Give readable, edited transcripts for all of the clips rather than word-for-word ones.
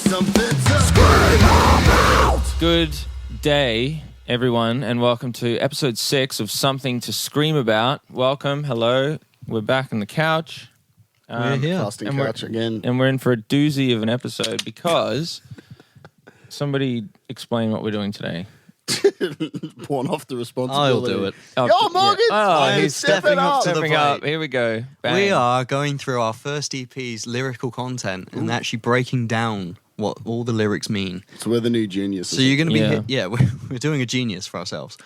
something to scream about. Good day, everyone, and welcome to episode 6 of Something to Scream About. Welcome, hello. We're back on the couch. We're here. Casting couch again. And we're in for a doozy of an episode because somebody explain what we're doing today. Pawn off the responsibility. I'll do it. Yo, Morgan! He's stepping up to the stepping up. Here we go. Bang. We are going through our first EP's lyrical content and actually breaking down what all the lyrics mean. So we're the new geniuses. So you're going to be... Yeah. We're doing a genius for ourselves.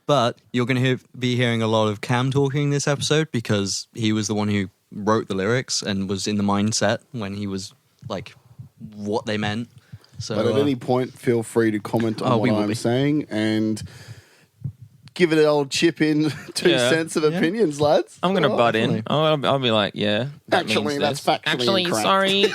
But you're going to be hearing a lot of Cam talking this episode because he was the one who wrote the lyrics and was in the mindset when he was like what they meant. So, But at any point, feel free to comment on what I'm saying and give it an old chip in 2 cents of opinions, lads. I'm going to butt in. I'll be like, yeah. Actually, that's factually incorrect. Sorry.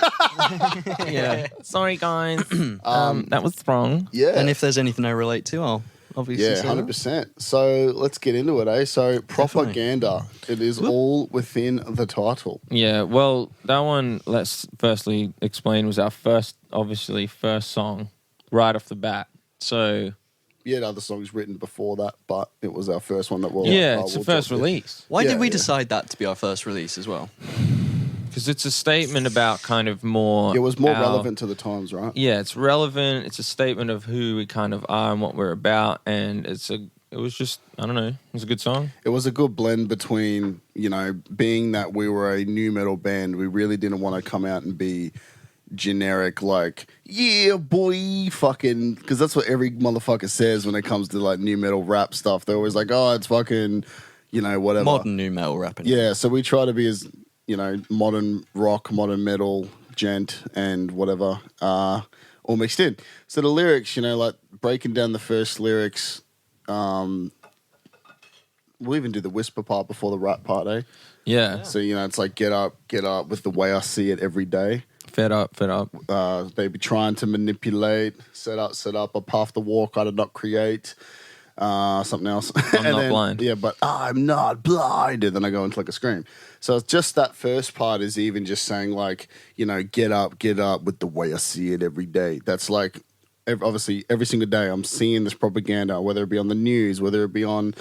Sorry, guys. That was wrong. Yeah. And if there's anything I relate to, I'll obviously say 100%. So let's get into it, eh? So propaganda. It is all within the title. Yeah, well, that one, let's firstly explain, was our first song right off the bat. So... We had other songs written before that, but it was our first one that we'll... it's the first release. Why did we decide that to be our first release as well? Because it's a statement about kind of more... It was more relevant to the times, right? Yeah, it's relevant. It's a statement of who we kind of are and what we're about. And it was just, I don't know, it was a good song. It was a good blend between, being that we were a new metal band, we really didn't want to come out and be generic, like, yeah, boy, fucking... Because that's what every motherfucker says when it comes to, like, new metal rap stuff. They're always like, oh, it's fucking, whatever. Modern new metal rapping. Yeah, so we try to be as... modern rock, modern metal, gent, and whatever, all mixed in. So the lyrics, like breaking down the first lyrics, we'll even do the whisper part before the rap part, eh? Yeah. So, it's like get up with the way I see it every day. Fed up. They be trying to manipulate, set up a path to walk I did not create. Something else. I'm not blind. Yeah, but I'm not blind. And then I go into like a scream. So it's just that first part is even just saying like, get up with the way I see it every day. That's like, obviously every single day I'm seeing this propaganda, whether it be on the news, whether it be on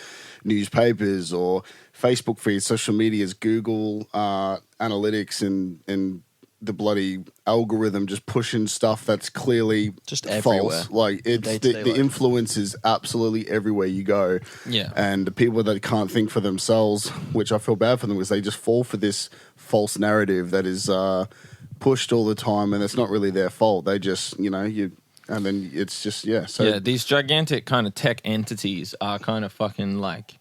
newspapers or Facebook feeds, social medias, Google analytics and the bloody algorithm just pushing stuff that's clearly just false. Everywhere. Like it's the influence is absolutely everywhere you go. Yeah. And the people that can't think for themselves, which I feel bad for them, because they just fall for this false narrative that is pushed all the time, and it's not really their fault. They just, and then it's just So these gigantic kind of tech entities are kind of fucking like,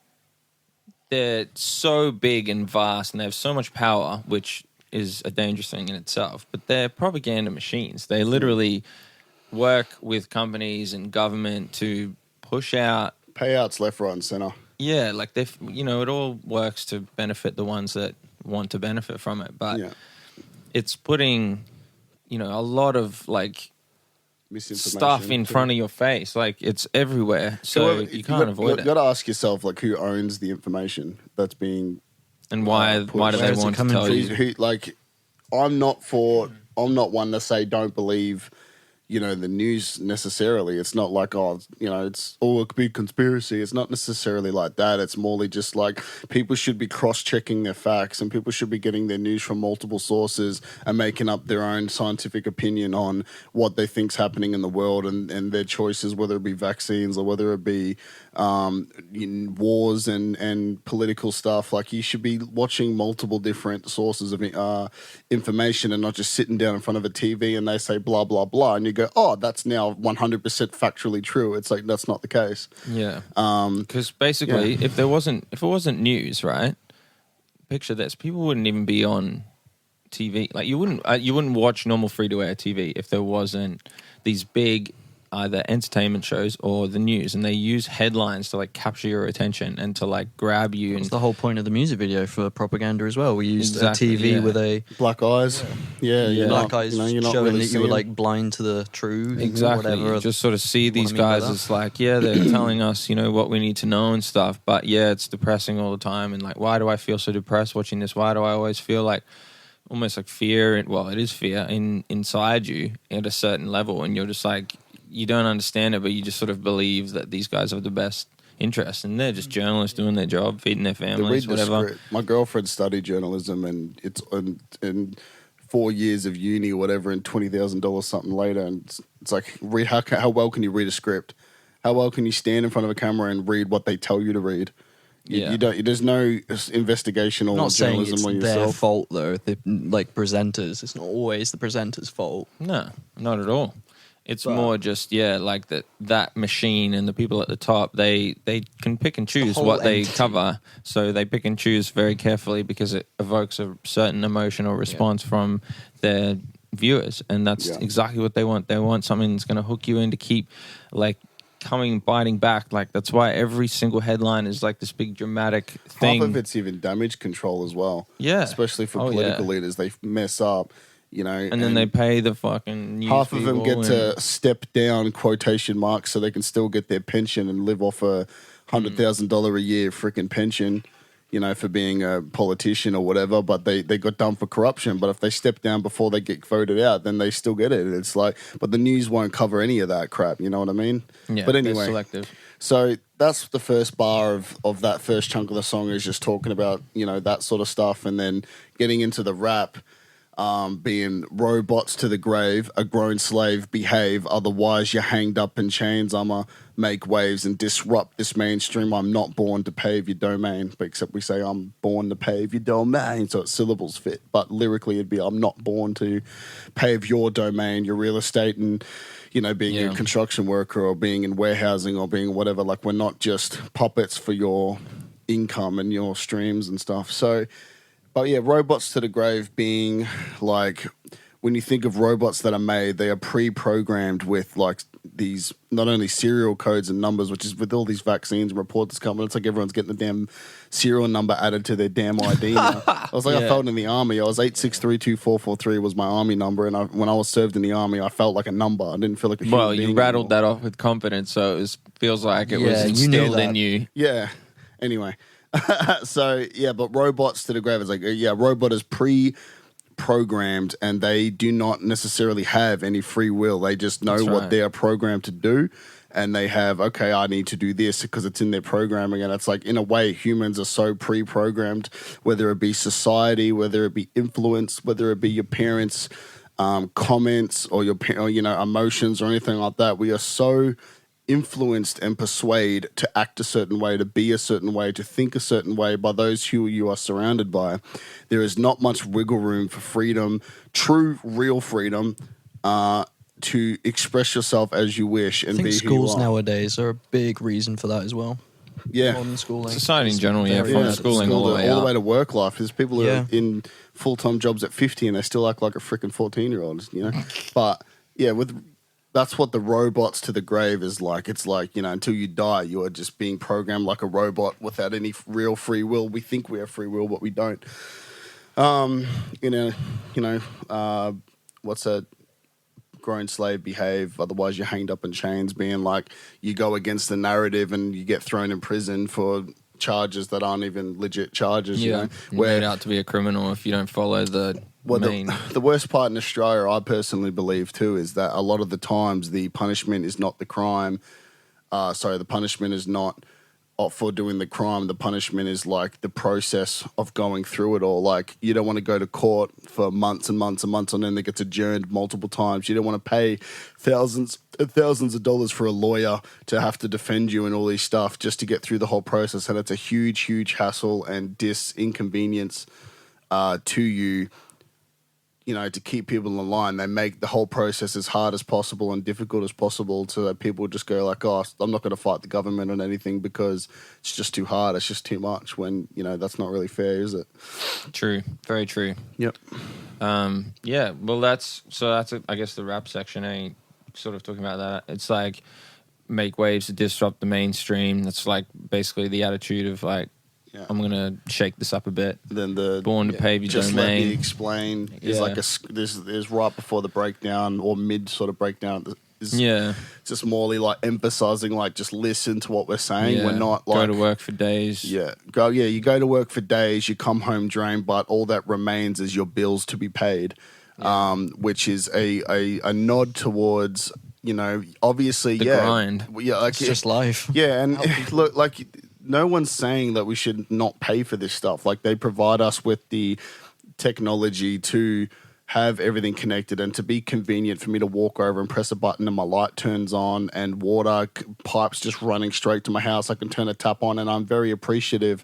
they're so big and vast, and they have so much power, which is a dangerous thing in itself, but they're propaganda machines. They literally work with companies and government to push out payouts left, right, and center. Yeah, like it all works to benefit the ones that want to benefit from it, but it's putting, a lot of like stuff in front of your face. Like it's everywhere, so you can't avoid it. You got to ask yourself, like, who owns the information that's being. And why do they want to tell you? I'm not one to say don't believe, the news necessarily. It's not like, it's all a big conspiracy. It's not necessarily like that. It's morely just like people should be cross-checking their facts and people should be getting their news from multiple sources and making up their own scientific opinion on what they think's happening in the world and their choices, whether it be vaccines or whether it be wars and political stuff. Like you should be watching multiple different sources of information and not just sitting down in front of a TV and they say blah, blah, blah. And you go, oh, that's now 100% factually true. It's like, that's not the case. Yeah. Because basically, if it wasn't news, right? Picture this: people wouldn't even be on TV. Like you wouldn't watch normal free-to-air TV if there wasn't these big either entertainment shows or the news, and they use headlines to like capture your attention and to like grab you. That's the whole point of the music video for propaganda as well. We used a TV with a black eyes, black eyes, you're not showing really that you were like blind to the truth. Exactly, whatever. you just sort of see these guys as like, they're telling us, what we need to know and stuff. But it's depressing all the time. And like, why do I feel so depressed watching this? Why do I always feel like almost like fear. Well, it is fear inside you at a certain level, and you're just like, you don't understand it, but you just sort of believe that these guys have the best interest, and they're just journalists doing their job, feeding their families, whatever. My girlfriend studied journalism, and it's in 4 years of uni or whatever, and $20,000 something later, and it's like, how well can you read a script? How well can you stand in front of a camera and read what they tell you to read? You don't. There's no investigation or Not saying journalism it's on their yourself. fault though. Like presenters, it's not always the presenter's fault. No, not at all. It's But- more just like that machine and the people at the top. They can pick and choose whole what they entity. cover, so they pick and choose very carefully because it evokes a certain emotional response from their viewers, and that's exactly what they want. They want something that's going to hook you in to keep like biting back. Like that's why every single headline is like this big dramatic thing. Half of it's even damage control as well. Yeah. Especially for Oh, political yeah. leaders, they mess up. And then they pay the fucking news half of them people get to step down quotation marks so they can still get their pension and live off a $100,000 a year freaking pension, for being a politician or whatever. But they got done for corruption. But if they step down before they get voted out, then they still get it. It's like, but the news won't cover any of that crap. You know what I mean? Yeah, But they're anyway, selective. so that's the first bar of that first chunk of the song is just talking about, that sort of stuff. And then getting into the rap, being robots to the grave, a grown slave behave, otherwise you're hanged up in chains. I'ma make waves and disrupt this mainstream. I'm not born to pave your domain, but except we say I'm born to pave your domain, so its syllables fit. But lyrically it'd be I'm not born to pave your domain, your real estate, and being a construction worker or being in warehousing or being whatever. Like, we're not just puppets for your income and your streams and stuff. So, but yeah, robots to the grave being like, when you think of robots that are made, they are pre-programmed with like these, not only serial codes and numbers, which is with all these vaccines and reports coming, it's like everyone's getting the damn serial number added to their damn ID now. I was like, I felt in the army. I was 8632443 was my army number, and when I was served in the army, I felt like a number. I didn't feel like a human being. Well, you rattled that off with confidence, so it feels like it was you knew instilled that. in you. Yeah. Anyway. So, yeah, but robots to the grave is like, robot is pre-programmed, and they do not necessarily have any free will. They just know That's what right. they are programmed to do, and they have, okay, I need to do this because it's in their programming. And it's like, in a way, humans are so pre-programmed, whether it be society, whether it be influence, whether it be your parents' comments or your emotions or anything like that. We are so influenced and persuaded to act a certain way, to be a certain way, to think a certain way by those who you are surrounded by. There is not much wiggle room for freedom, true, real freedom, to express yourself as you wish and I think be schools who you are. nowadays are a big reason for that as well. Yeah. Modern schooling. Society in is general, yeah, very from bad. schooling all the way all up. the way to work life. There's people who Yeah. are in full-time jobs at 50 and they still act like a freaking 14-year-old, But, yeah, that's what the robots to the grave is like. It's like, until you die, you are just being programmed like a robot without any real free will. We think we have free will, but we don't. What's a grown slave behave? Otherwise, you're hanged up in chains, being like you go against the narrative and you get thrown in prison for charges that aren't even legit charges. You're made out to be a criminal if you don't follow the main. The worst part in Australia, I personally believe too, is that a lot of the times the punishment is not the crime. The punishment is not for doing the crime. The punishment is like the process of going through it all. Like, you don't want to go to court for months and months and months on end that gets adjourned multiple times. You don't want to pay thousands and thousands of dollars for a lawyer to have to defend you and all these stuff just to get through the whole process. And it's a huge, huge hassle and inconvenience to you, to keep people in line. They make the whole process as hard as possible and difficult as possible so that people just go like, oh, I'm not going to fight the government on anything because it's just too hard. It's just too much when, that's not really fair, is it? True. Very true. Yep. Yeah, well, that's I guess the rap section, sort of talking about that. It's like make waves to disrupt the mainstream. That's like basically the attitude of like, I'm going to shake this up a bit. Then the Born to pave your just let me domain. explain is like there's right before the breakdown or mid sort of breakdown is Yeah. just morely like emphasizing like just listen to what we're saying. Yeah. We're not like go to work for days. Yeah, you go to work for days, you come home drained, but all that remains is your bills to be paid, which is a nod towards, you know, obviously, The grind. yeah, like It's just life. yeah, and look, like no one's saying that we should not pay for this stuff. Like they provide us with the technology to have everything connected and to be convenient for me to walk over and press a button and my light turns on and water pipes just running straight to my house. I can turn a tap on, and I'm very appreciative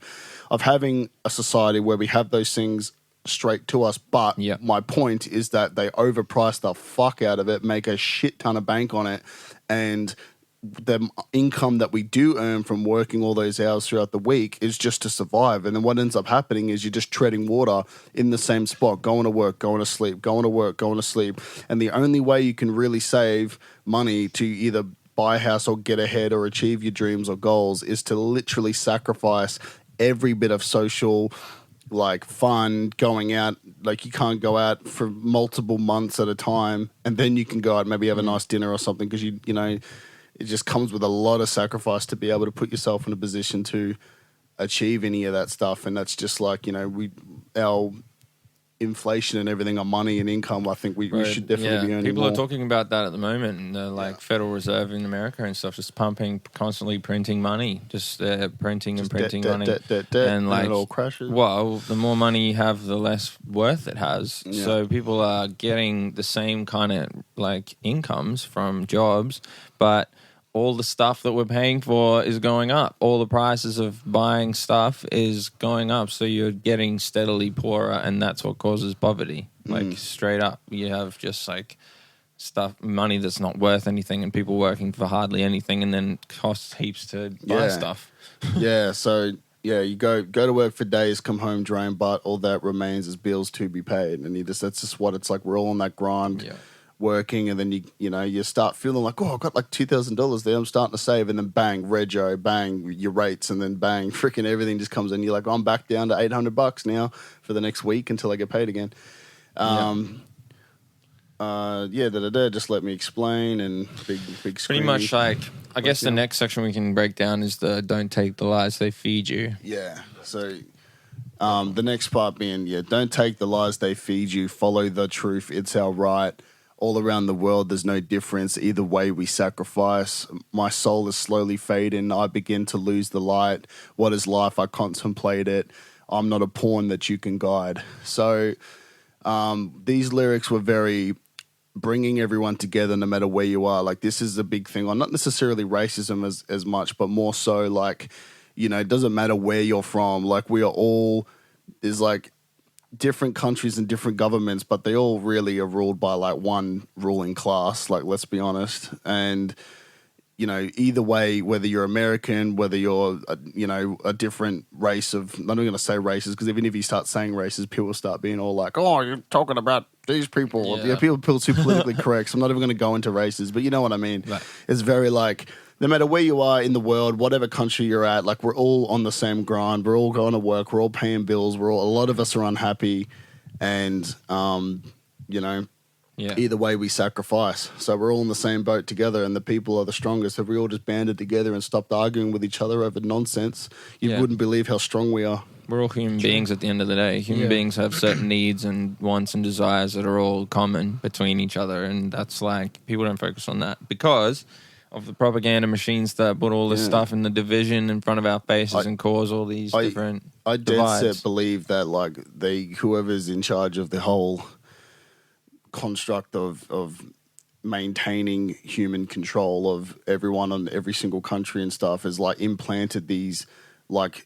of having a society where we have those things straight to us. But my point is that they overprice the fuck out of it, make a shit ton of bank on it, and the income that we do earn from working all those hours throughout the week is just to survive. And then what ends up happening is you're just treading water in the same spot, going to work, going to sleep, going to work, going to sleep. And the only way you can really save money to either buy a house or get ahead or achieve your dreams or goals is to literally sacrifice every bit of social, like fun, going out. Like you can't go out for multiple months at a time and then you can go out and maybe have a nice dinner or something, because you know, it just comes with a lot of sacrifice to be able to put yourself in a position to achieve any of that stuff. And that's just like, you know, our inflation and everything on money and income, I think we should definitely be earning People more. are talking about that at the moment, and like Federal Reserve in America and stuff, just pumping, constantly printing money, just printing and printing money. And like, it all crashes. Well, the more money you have, the less worth it has. Yeah. So people are getting the same kind of like incomes from jobs, but all the stuff that we're paying for is going up. All the prices of buying stuff is going up. So you're getting steadily poorer, and that's what causes poverty. Like straight up, you have just like money that's not worth anything, and people working for hardly anything, and then costs heaps to buy stuff. So you go to work for days, come home drained, but all that remains is bills to be paid. And that's just what it's like. We're all on that grind. Yeah. Working, and then you start feeling like, oh, I've got like $2,000 there, I'm starting to save, and then bang, rego, bang, your rates, and then bang, freaking everything just comes in. You're like, I'm back down to $800 now for the next week until I get paid again. Just let me explain, and big screen. Pretty much like, I guess the next section we can break down is the don't take the lies they feed you. Yeah, so the next part being, don't take the lies they feed you, follow the truth, it's our right. All around the world, there's no difference. Either way, we sacrifice. My soul is slowly fading. I begin to lose the light. What is life? I contemplate it. I'm not a pawn that you can guide. So these lyrics were very bringing everyone together no matter where you are. Like, this is a big thing on not necessarily racism as much, but more so like, you know, it doesn't matter where you're from. Like, we are all, there's like different countries and different governments, but they all really are ruled by like one ruling class, like, let's be honest. And, you know, either way, whether you're American, whether you're, a different race of, I'm not going to say races, because even if you start saying races, people start being all like, oh, you're talking about these people. Yeah, people feel too politically correct, so I'm not even going to go into races, but you know what I mean. Right. It's very like, no matter where you are in the world, whatever country you're at, like, we're all on the same grind. We're all going to work. We're all paying bills. A lot of us are unhappy, and either way we sacrifice. So we're all in the same boat together, and the people are the strongest. If we all just banded together and stopped arguing with each other over nonsense, you wouldn't believe how strong we are. We're all human beings at the end of the day. Human beings have certain needs and wants and desires that are all common between each other, and that's like, people don't focus on that because of the propaganda machines that put all this stuff in the division in front of our faces and cause all these different divides. Dead set believe that like whoever's in charge of the whole construct of maintaining human control of everyone on every single country and stuff is like implanted these like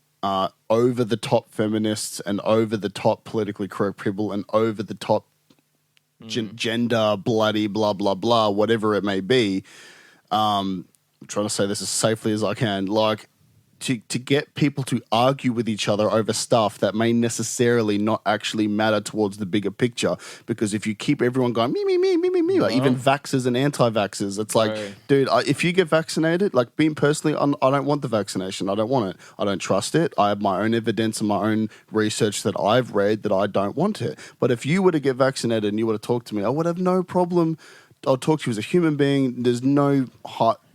over the top feminists and over the top politically correct people and over the top gender bloody blah blah blah, whatever it may be. I'm trying to say this as safely as I can, like to get people to argue with each other over stuff that may necessarily not actually matter towards the bigger picture. Because if you keep everyone going, me, like even vaxxers and anti-vaxxers, it's like, dude, if you get vaccinated, like being personally, I don't want the vaccination. I don't want it. I don't trust it. I have my own evidence and my own research that I've read that I don't want it. But if you were to get vaccinated and you were to talk to me, I would have no problem I'll talk to you as a human being. There's no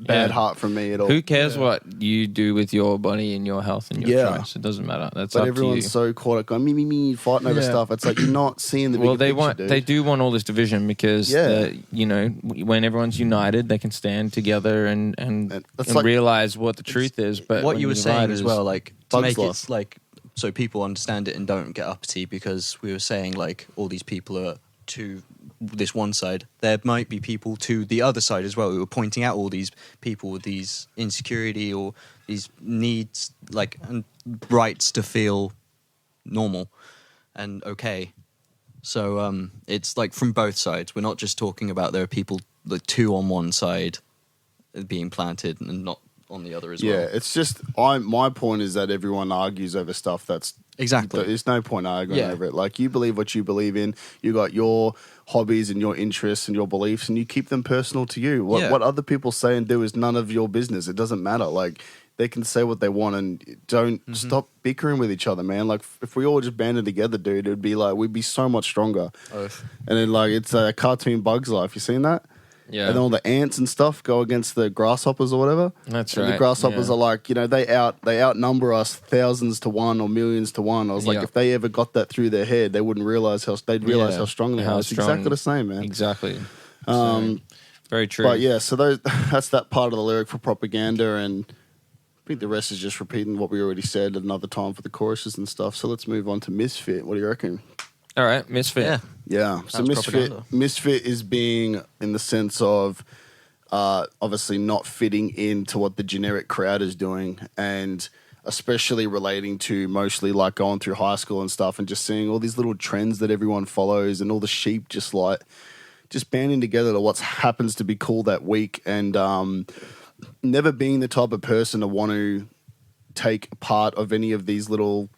bad heart from me at all. Who cares what you do with your body and your health and your choice? It doesn't matter. That's but up everyone's to you. so caught up going me fighting over stuff. It's like you're not seeing the bigger picture, dude. They do want all this division because when everyone's united, they can stand together and realize what the truth is. But what you were saying as well, like to make loss. it like so people understand it and don't get uppity, because we were saying like all these people are to this one side. There might be people to the other side as well who are pointing out all these people with these insecurity or these needs, like, and rights to feel normal and okay. So it's like from both sides. We're not just talking about there are people like two on one side being planted and not on the other as well. Yeah, it's just my point is that everyone argues over stuff that's exactly. There's no point arguing over it. Like, you believe what you believe in. You got your hobbies and your interests and your beliefs, and you keep them personal to you. What other people say and do is none of your business. It doesn't matter. Like, they can say what they want, and don't stop bickering with each other, man. Like, if we all just banded together, dude, it'd be like we'd be so much stronger. And then like it's a cartoon Bugs Life. You seen that? Yeah. And then all the ants and stuff go against the grasshoppers or whatever. That's and right. The grasshoppers are like, they outnumber us thousands to one or millions to one. I was like, if they ever got that through their head, they wouldn't realize how strong they are. It's exactly the same, man. Exactly. Very true. But yeah, so that's that part of the lyric for propaganda, and I think the rest is just repeating what we already said at another time for the choruses and stuff. So let's move on to Misfit. What do you reckon? All right, Misfit. Yeah. So Misfit is being in the sense of obviously not fitting into what the generic crowd is doing, and especially relating to mostly like going through high school and stuff and just seeing all these little trends that everyone follows and all the sheep just banding together to what happens to be cool that week, and never being the type of person to want to take part of any of these little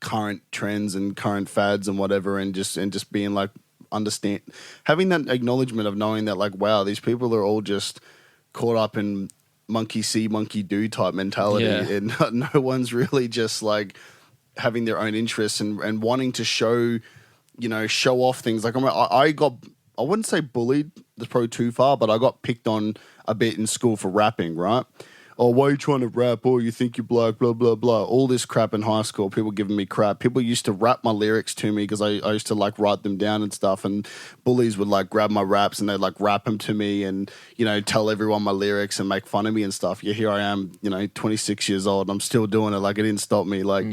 current trends and current fads and whatever, and just being like, understand, having that acknowledgement of knowing that like, wow, these people are all just caught up in monkey see monkey do type mentality, and no one's really just like having their own interests and wanting to show off things. Like, I wouldn't say bullied, that's probably too far, but I got picked on a bit in school for rapping, right? Oh, why are you trying to rap? Oh, you think you're black, blah, blah, blah. All this crap in high school, people giving me crap. People used to rap my lyrics to me because I used to like write them down and stuff, and bullies would like grab my raps and they'd like rap them to me and, tell everyone my lyrics and make fun of me and stuff. Yeah, here I am, 26 years old. I'm still doing it. Like, it didn't stop me. Like,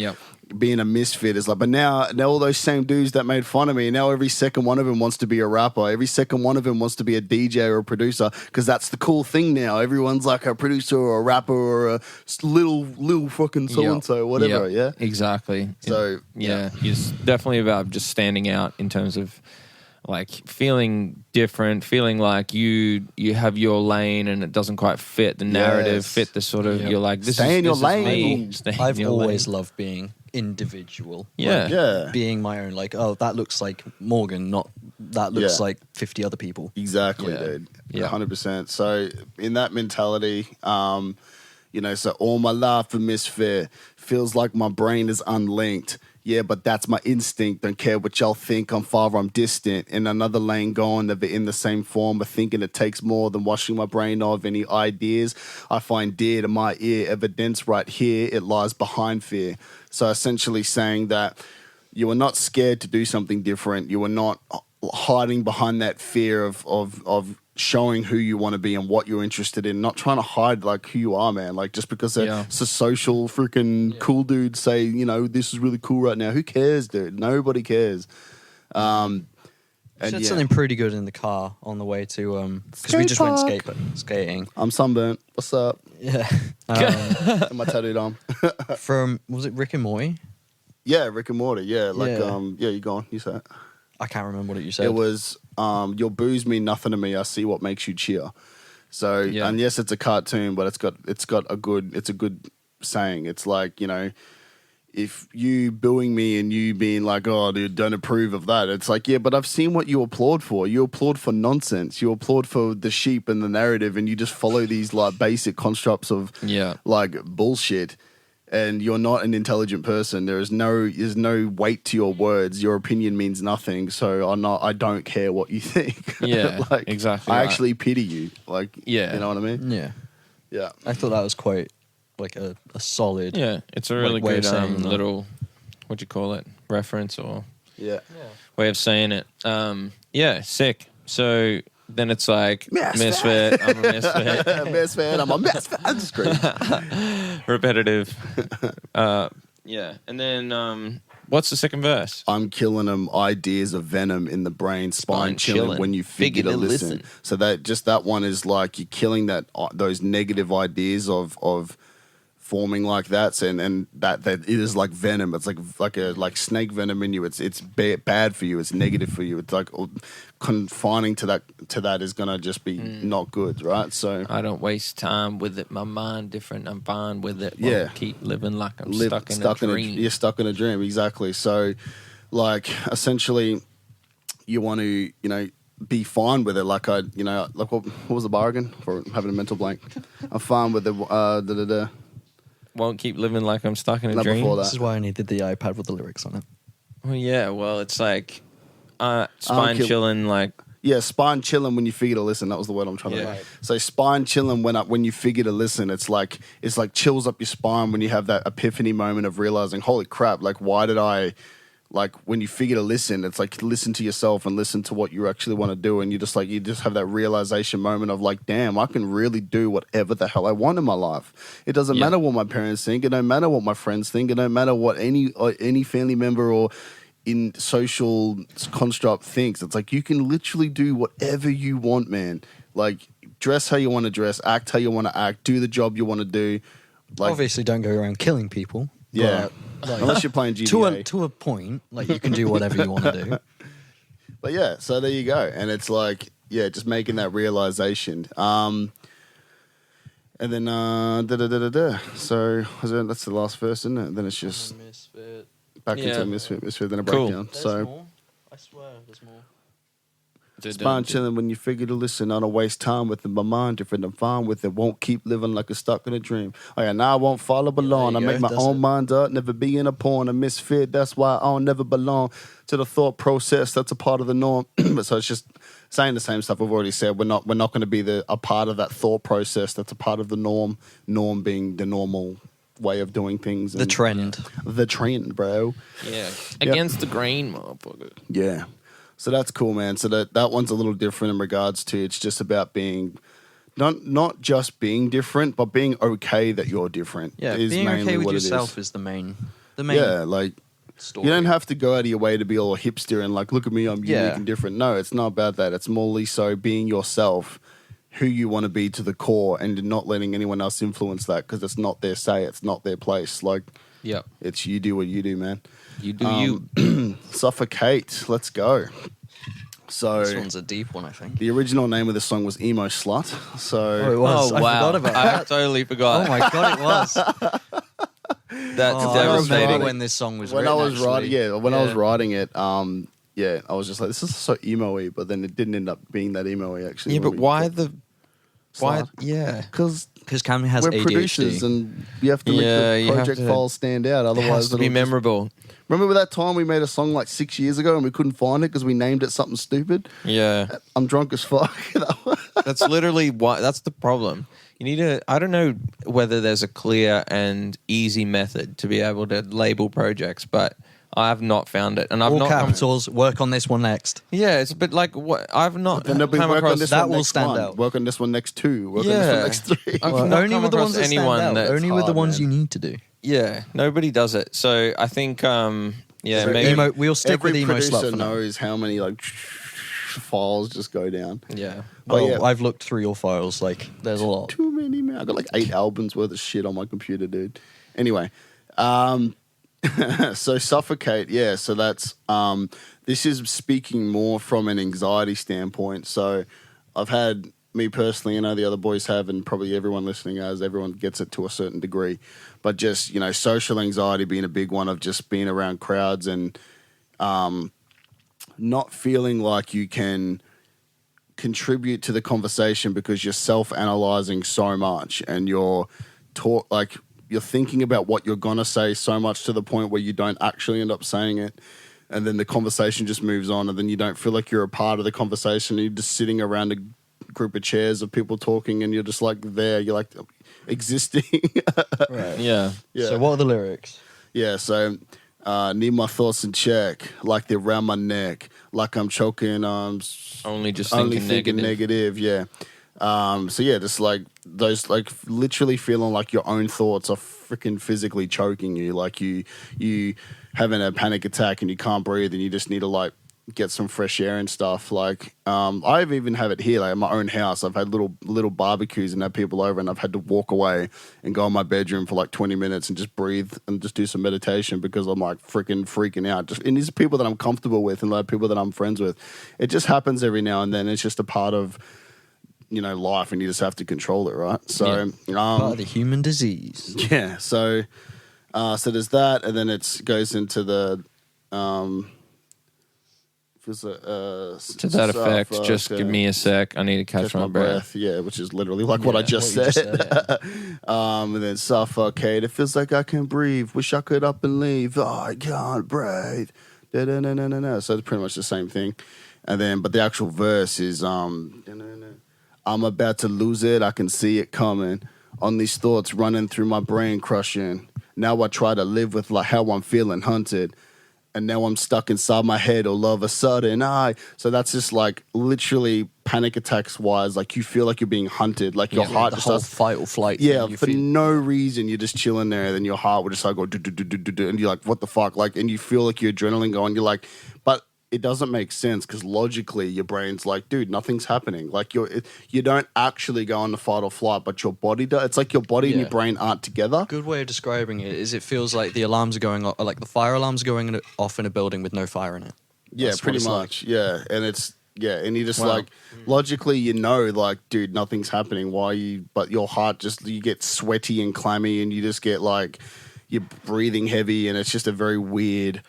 being a misfit is like, but now all those same dudes that made fun of me, now every second one of them wants to be a rapper. Every second one of them wants to be a DJ or a producer, because that's the cool thing now. Everyone's like a producer or a rapper or a little fucking so-and-so, whatever, yeah? Exactly. So, it's definitely about just standing out in terms of like feeling different, feeling like you have your lane and it doesn't quite fit the narrative, fit the sort of, you're like, Stay in your lane. I've always loved being individual. Being my own, like, oh, that looks like Morgan, not that looks like 50 other people. Exactly, dude. 100%. So in that mentality, so all my life a misfit, feels like my brain is unlinked. Yeah, but that's my instinct. Don't care what y'all think. I'm far, I'm distant. In another lane going, never in the same form, but thinking it takes more than washing my brain of any ideas I find dear to my ear. Evidence right here, it lies behind fear. So essentially saying that you are not scared to do something different. You are not hiding behind that fear of showing who you want to be and what you're interested in, not trying to hide like who you are, man. Like, just because it's a social freaking cool dude say, this is really cool right now. Who cares, dude? Nobody cares. And said something pretty good in the car on the way to because we just went skating. I'm sunburnt. What's up? Yeah. My tattooed arm. From, was it Rick and Morty? Yeah, Rick and Morty. Yeah, like you go on. You say it. I can't remember what you said. It was your booze mean nothing to me. I see what makes you cheer. So and yes, it's a cartoon, but it's a good saying. It's like, if you booing me and you being like, oh, dude, don't approve of that. It's like, yeah, but I've seen what you applaud for. You applaud for nonsense. You applaud for the sheep and the narrative, and you just follow these like basic constructs of like bullshit. and you're not an intelligent person, there's no weight to your words. Your opinion means nothing. So I don't care what you think. Yeah, like, exactly I right. actually pity you. Like, Yeah. you know what I mean? Yeah. Yeah. I thought that was quite like a solid. Yeah, it's a really way of good saying that. little, what do you call it, reference or Yeah. way of saying it. Yeah, sick. So then it's like Misfit. I'm a misfit. Misfit. I'm a misfit. I'm just crazy. Repetitive. Yeah, and then what's the second verse? I'm killing them. Ideas of venom in the brain, spine chilling when you figure to listen. So that one is like you're killing those negative ideas of forming like that, and that it is like venom. It's like snake venom in you. It's bad for you. It's negative for you. It's like confining to that is gonna just be not good, right? So I don't waste time with it. My mind different. I'm fine with it. Yeah. Won't keep living like I'm stuck in a dream. You're stuck in a dream, exactly. So, like, essentially, you want to, be fine with it. Like what was the bargain for having a mental blank? I'm fine with the Won't keep living like I'm stuck in a Not dream. before that. This is why I needed the iPad with the lyrics on it. Well, yeah. Well, it's like spine chilling. Like Yeah, spine chilling when you figure to listen. That was the word I'm trying to. Yeah. Right. So spine chilling when you figure to listen. It's like chills up your spine when you have that epiphany moment of realizing, holy crap! Like, why did I? Like, when you figure to listen, it's like listen to yourself and listen to what you actually want to do, and you just have that realization moment of like, damn, I can really do whatever the hell I want in my life. It doesn't matter what my parents think. It don't matter what my friends think. It don't matter what any family member or in social construct thinks. It's like you can literally do whatever you want, man. Like, dress how you want to dress, act how you want to act, do the job you want to do. Like, Obviously, don't go around killing people. yeah, But, like, unless you're playing GTA. to a point, like you can do whatever you want to do. But yeah, so there you go. And it's like, yeah, just making that realization. And then, So that's the last verse, isn't it? Then it's just back into misfit, then a breakdown. So I swear, there's more. spine chilling when you figure to listen. I don't waste time with it. My mind different. I'm fine with it. Won't keep living like a stuck in a dream. Oh yeah, now I won't follow along. I make my own mind up. Never be in a pawn. A misfit. That's why I don't never belong to the thought process. That's a part of the norm. So it's just saying the same stuff we've already said. We're not going to be a part of that thought process. That's a part of the norm. Norm being the normal way of doing things. The trend. The trend, bro. Yeah, against the grain, motherfucker. Yeah. So that's cool, man. So that one's a little different in regards to it's just about being not just being different, but being okay that you're different. Yeah, is being mainly okay with what it yourself is the main. Yeah, like story. you don't have to go out of your way to be all hipster and like, look at me, I'm unique and different. No, it's not about that. It's more so being yourself, who you want to be to the core, and not letting anyone else influence that because it's not their say, it's not their place. Like, Yep. it's you do what you do, man. You do you. Suffocate. Let's go. So This one's a deep one, I think. the original name of the song was Emo Slut. So Oh, it was. Oh, I wow. forgot about I that. totally forgot. Oh my god, it was. That's I remember devastating. when this song was when written. I was writing, I was Yeah. writing it, I was just like, this is so emo-y, but then it didn't end up being that emo-y actually. Yeah, but why the... Why? Slut? Yeah. Because Because Cam has we're ADHD. producers and you have to make Yeah, the you have project to- files stand out. It Otherwise, has to be it'll just- memorable. Remember that time we made a song like 6 years ago and we couldn't find it because we named it something stupid? Yeah. I'm drunk as fuck. That's literally why. That's the problem. You need to. I don't know whether there's a clear and easy method to be able to label projects, but I have not found it, and I've All not. capitals. Work on this one next. Yeah, it's a bit like what I've not Then there'll be come work on across. this That one will next stand one. out. Work on this one next two. Work on Yeah. this one next three. I've Well, not only come with the across ones that stand anyone out. that's Only with the hard, ones man. you need to do. Yeah, nobody does it. So I think, yeah, So maybe. Emo, we'll stick Every with emo producer slut for now. knows how many like files just go down. Yeah. But Well, yeah. I've looked through your files. Like, there's a lot. Too many, man. I got like 8 albums worth of shit on my computer, dude. Anyway, so Suffocate, yeah. So that's this is speaking more from an anxiety standpoint. So I've had me personally, I know the other boys have, and probably everyone listening has. Everyone gets it to a certain degree, but just social anxiety being a big one of just being around crowds and not feeling like you can contribute to the conversation because you're self-analyzing so much and you're you're thinking about what you're gonna say so much to the point where you don't actually end up saying it, and then the conversation just moves on, and then you don't feel like you're a part of the conversation. You're just sitting around a group of chairs of people talking, and you're just like there. You're like existing. Right. Yeah. Yeah. So what are the lyrics? Yeah, so need my thoughts in check, like they're around my neck, like I'm choking. Only just Only thinking thinking negative. negative. Yeah. So yeah, just like those, like literally feeling like your own thoughts are freaking physically choking you, like you having a panic attack and you can't breathe and you just need to like get some fresh air and stuff. Like I've even have it here, like in my own house. I've had little barbecues and had people over, and I've had to walk away and go in my bedroom for like 20 minutes and just breathe and just do some meditation because I'm like freaking out. Just, and these are people that I'm comfortable with and like people that I'm friends with. It just happens every now and then. It's just a part of life, and you just have to control it, right? So Part of the human disease. yeah, so there's that, and then it goes into the To that effect, just give me a sec. I need to catch my breath. Yeah, which is literally like what I just what you said. just said, And then suffocate. It feels like I can breathe. Wish I could up and leave. Oh, I can't breathe. Da-da-na-na-na-na. So it's pretty much the same thing. And then, but the actual verse is I'm about to lose it. I can see it coming. On these thoughts running through my brain, crushing. Now I try to live with like how I'm feeling hunted. And now I'm stuck inside my head all of a sudden. So that's just like literally panic attacks wise. Like you feel like you're being hunted. Like your heart the just whole starts, fight or flight. yeah, thing, you for feel- no reason. You're just chilling there. Then your heart will just like go do, do, do, do, do, do, and you're like, what the fuck? Like, and you feel like your adrenaline going. You're like, but it doesn't make sense because logically your brain's like, dude, nothing's happening. Like you don't actually go on the fight or flight, but your body does. It's like your body and your brain aren't together. Good way of describing it is it feels like the alarms are going off, like the fire alarms are going off in a building with no fire in it. Yeah, That's what pretty it's much. Yeah, and it's and you just Wow. like logically like, dude, nothing's happening. Why you? But your heart you get sweaty and clammy, and you just get like you're breathing heavy, and it's just a very weird,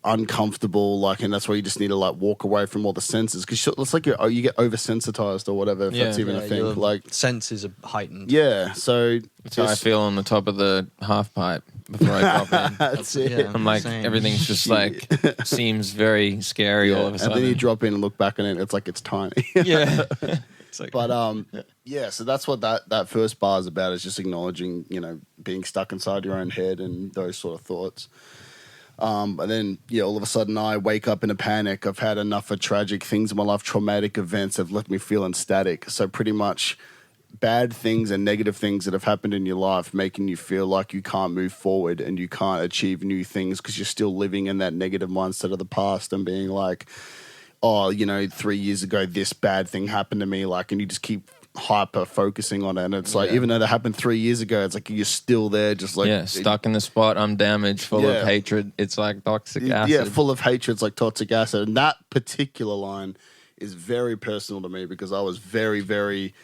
uncomfortable, like, and that's why you just need to like walk away from all the senses because it's like you get oversensitized or whatever. If that's even a thing. your Like, senses are heightened. yeah, so That's how I feel on the top of the half pipe before I drop in. that's it. Yeah. I'm like, Same. everything's just like, seems very scary all of a and sudden. then you drop in and look back on it. It's like it's tiny. Yeah. It's like, But so that's what that first bar is about, is just acknowledging, being stuck inside your own head and those sort of thoughts. And then, all of a sudden I wake up in a panic. I've had enough of tragic things in my life. Traumatic events have left me feeling static. So pretty much bad things and negative things that have happened in your life making you feel like you can't move forward and you can't achieve new things because you're still living in that negative mindset of the past and being like, oh, 3 years ago, this bad thing happened to me. Like, and you just keep hyper focusing on it. And it's like, even though that happened 3 years ago, it's like you're still there, just like stuck in the spot. I'm damaged, full of hatred. It's like toxic acid. Yeah, full of hatred. It's like toxic acid. And that particular line is very personal to me because I was very, very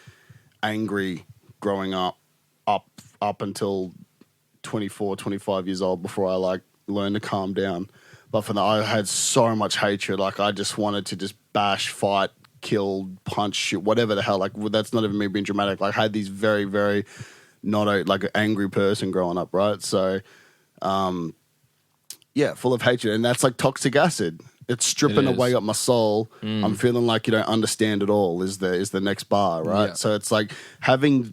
angry growing up until 24, 25 years old before I like learned to calm down. But for that, I had so much hatred. Like, I just wanted to just bash, fight, kill, punch, shoot, whatever the hell. Like, that's not even me being dramatic. Like, I had these very, very not an angry person growing up, right? So, full of hatred. And that's like toxic acid. It's stripping away up my soul. I'm feeling like you don't understand at all is the next bar, right? Yeah. So it's like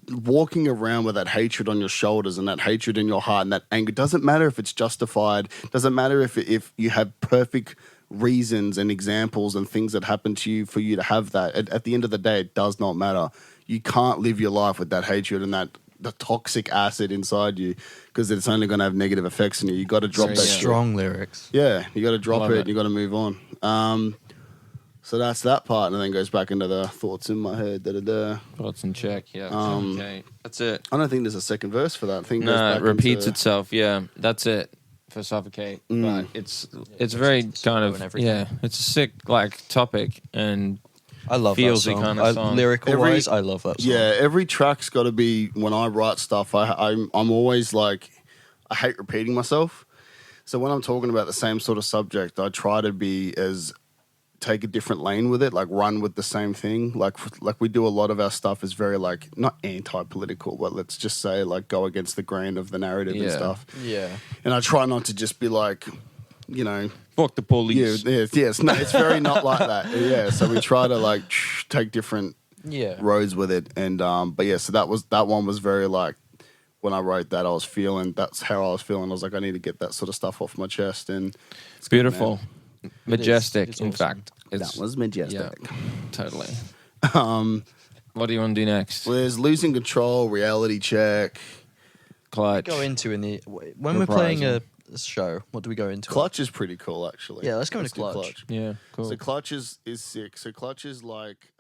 walking around with that hatred on your shoulders and that hatred in your heart and that anger. Doesn't matter if it's justified. Doesn't matter if you have perfect reasons and examples and things that happen to you for you to have that. At the end of the day, it does not matter. You can't live your life with that hatred and the toxic acid inside you because it's only going to have negative effects on you. You got to drop that shit. Strong lyrics. Yeah, you got to drop Love it. it. You got to move on. So that's that part, and then goes back into the thoughts in my head. Thoughts in check. Yeah. Okay. That's it. I don't think there's a second verse for that. I think it goes No, back it repeats into, itself. Yeah, that's it for suffocate. But it's very kind and of everything. it's a sick like topic and I love Feelsy that song. kind of song. Lyrical wise, I love that song. Yeah, every track's got to be. When I write stuff, I'm always like, I hate repeating myself. So when I'm talking about the same sort of subject, I try to take a different lane with it, like run with the same thing. Like we do a lot of our stuff is very like not anti-political, but let's just say like go against the grain of the narrative and stuff. Yeah. And I try not to just be like, Fuck the police. Yes. No, it's very not like that. Yeah. So we try to like take different roads with it. And but yeah, so that one was very like when I wrote that, that's how I was feeling. I was like, I need to get that sort of stuff off my chest. And it's beautiful. Majestic, It's in awesome. fact. That was majestic. Yeah, totally. What do you want to do next? Well, there's Losing Control, Reality Check. Clutch. Go into when we're playing a show. What do we go into? Clutch is pretty cool, actually. Yeah, let's go into do Clutch. Yeah, cool. So Clutch is sick. So Clutch is like